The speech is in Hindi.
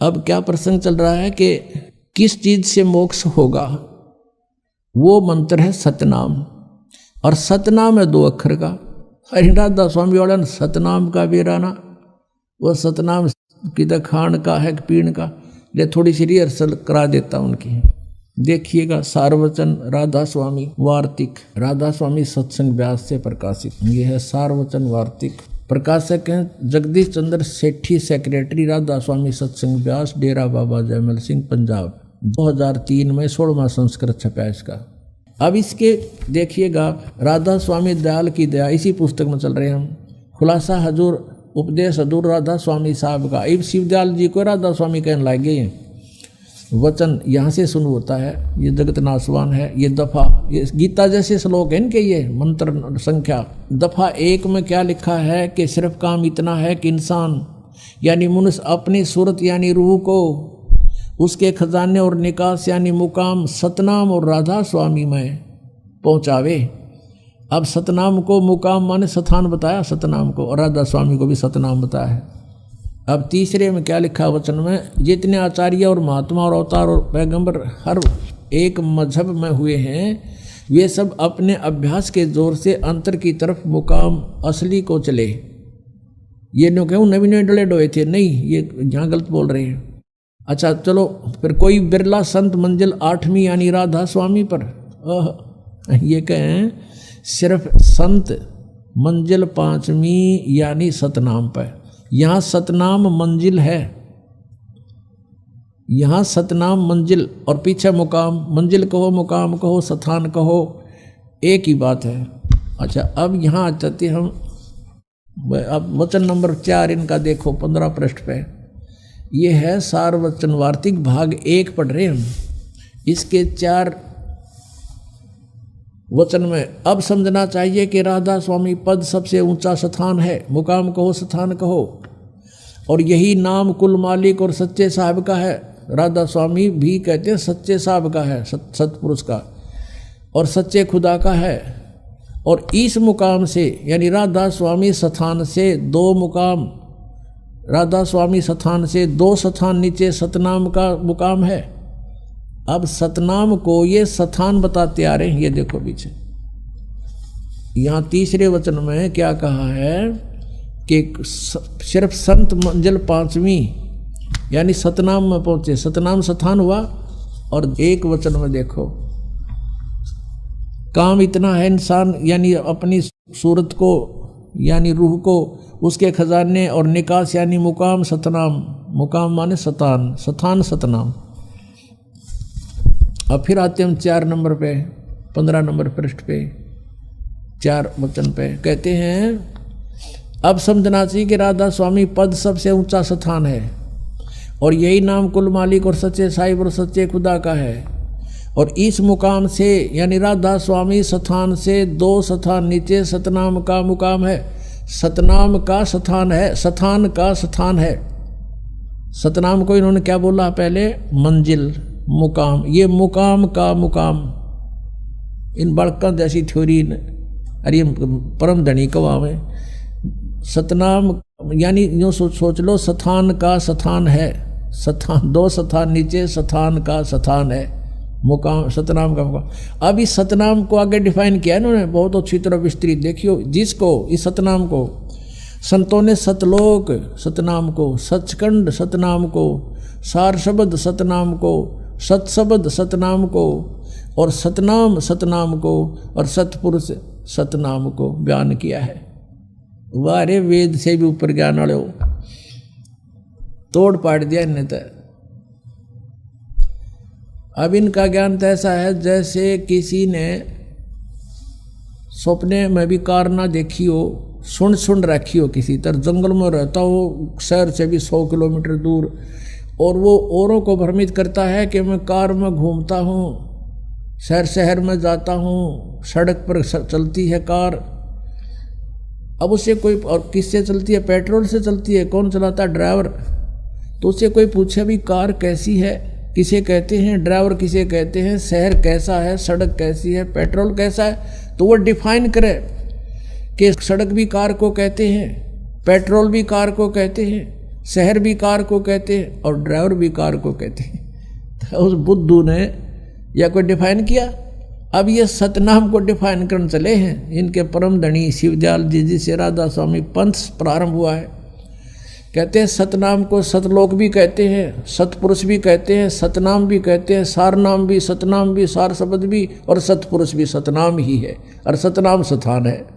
अब क्या प्रसंग चल रहा है कि किस चीज से मोक्ष होगा, वो मंत्र है सतनाम। और सतनाम है 2 अक्षर का। हरिनाथ स्वामी वाला ने सतनाम का बेराना, वो सतनाम किधर खान का है पीण का, ये थोड़ी सी रिहर्सल करा देता उनकी। देखिएगा, सारवचन राधा स्वामी वार्तिक, राधा स्वामी सत्संग व्यास से प्रकाशित। ये है सारवचन वार्तिक। प्रकाशक हैं जगदीश चंद्र सेठी, सेक्रेटरी राधा स्वामी सत्संग व्यास, डेरा बाबा जयमल सिंह, पंजाब। 2003 में 16वां संस्करण छपा इसका। अब इसके देखिएगा, राधा स्वामी दयाल की दया, इसी पुस्तक में चल रहे हैं हम। खुलासा हजूर उपदेश हजूर राधा स्वामी साहब का। अब शिवदयाल जी को राधा स्वामी कहने लगे हैं। वचन यहाँ से शुरू होता है, ये जगत नाशवान है, ये दफा, ये गीता जैसे श्लोक है इनके, ये मंत्र संख्या। दफा 1 में क्या लिखा है कि सिर्फ काम इतना है कि इंसान यानी मनुष्य अपनी सूरत यानी रूह को उसके खजाने और निकास यानी मुकाम सतनाम और राधा स्वामी में पहुँचावे। अब सतनाम को मुकाम माने स्थान बताया सतनाम को, और राधा स्वामी को भी सतनाम बताया है। अब तीसरे में क्या लिखा वचन में, जितने आचार्य और महात्मा और अवतार और पैगंबर हर एक मजहब में हुए हैं, वे सब अपने अभ्यास के जोर से अंतर की तरफ मुकाम असली को चले। ये नो कहूँ नवी नए डले डोए थे, नहीं, ये यहाँ गलत बोल रहे हैं। अच्छा चलो, फिर कोई बिरला संत मंजिल 8वीं यानी राधा स्वामी पर, ये कहें सिर्फ संत मंजिल 5वीं यानी सतनाम पर। यहाँ सतनाम मंजिल है, यहाँ सतनाम मंजिल और पीछे मुकाम। मंजिल कहो, मुकाम कहो, स्थान कहो, एक ही बात है। अच्छा अब यहाँ आते हम, अब वचन नंबर 4 इनका देखो 15 पृष्ठ पे। ये है सारवचन वार्तिक भाग 1 पढ़ रहे हम। इसके 4 वचन में अब समझना चाहिए कि राधा स्वामी पद सबसे ऊंचा स्थान है, मुकाम कहो, स्थान कहो, और यही नाम कुल मालिक और सच्चे साहब का है। राधा स्वामी भी कहते हैं सच्चे साहब का है, सतपुरुष का, और सच्चे खुदा का है। और इस मुकाम से यानी राधा स्वामी स्थान से 2 मुकाम, राधा स्वामी स्थान से 2 स्थान नीचे सतनाम का मुकाम है। अब सतनाम को ये स्थान बताते आ रहे हैं। ये देखो पीछे, यहाँ तीसरे वचन में क्या कहा है कि सिर्फ संत मंजिल 5वीं यानी सतनाम में पहुंचे, सतनाम स्थान हुआ। और एक वचन में देखो, काम इतना है इंसान यानी अपनी सूरत को यानी रूह को उसके खजाने और निकास यानी मुकाम सतनाम, मुकाम माने स्थान, स्थान सतनाम। अब फिर आते हम 4 नंबर पे, 15 नंबर पृष्ठ पे 4 वचन पे कहते हैं, अब समझना चाहिए कि राधा स्वामी पद सबसे ऊंचा स्थान है, और यही नाम कुल मालिक और सच्चे साहिब और सच्चे खुदा का है। और इस मुकाम से यानी राधा स्वामी स्थान से 2 स्थान नीचे सतनाम का मुकाम है। सतनाम का स्थान है, स्थान का स्थान है। सतनाम को इन्होंने क्या बोला पहले, मंजिल, मुकाम। ये मुकाम का मुकाम, इन बड़का जैसी थ्योरी अरे परम धनी कवा में सतनाम यानी यूँ सोच लो, स्थान का स्थान है, स्थान 2 स्थान नीचे स्थान का स्थान है, मुकाम सतनाम का मुकाम। अब इस सतनाम को आगे डिफाइन किया इन्होंने बहुत अच्छी तरह विस्तृत। देखियो, जिसको इस सतनाम को संतों ने सतलोक सतनाम को, सचखंड सतनाम को, सार शब्द सतनाम को, सत्शब्द सतनाम को, और सतनाम सतनाम को, और सतपुरुष सतनाम को बयान किया है। वारे वेद से भी ऊपर ज्ञान वाले हो, तोड़ पाड़ दिया इनने तो। अब इनका ज्ञान तो ऐसा है जैसे किसी ने सपने में भी कार ना देखी हो, सुन रखी हो, किसी तरह जंगल में रहता हो, शहर से भी 100 किलोमीटर दूर, और वो औरों को भ्रमित करता है कि मैं कार में घूमता हूँ, शहर में जाता हूँ, सड़क पर चलती है कार। अब उसे कोई, और किससे चलती है, पेट्रोल से चलती है, कौन चलाता है, ड्राइवर। तो उससे कोई पूछे भी कार कैसी है, किसे कहते हैं, ड्राइवर किसे कहते हैं, शहर कैसा है, सड़क कैसी है, पेट्रोल कैसा है, तो वो डिफाइन करे कि सड़क भी कार को कहते हैं, पेट्रोल भी कार को कहते हैं, शहर भी कार को कहते हैं और ड्राइवर भी कार को कहते हैं। तो उस बुद्धू ने या कोई डिफाइन किया। अब ये सतनाम को डिफाइन करने चले हैं। इनके परम धनी शिवदयाल जी से राधा स्वामी पंथ प्रारंभ हुआ है। कहते हैं सतनाम को सतलोक भी कहते हैं, सतपुरुष भी कहते हैं, सतनाम भी कहते हैं, सार नाम भी, सतनाम भी, सार शब्द भी, और सतपुरुष भी सतनाम ही है, और सतनाम स्थान है।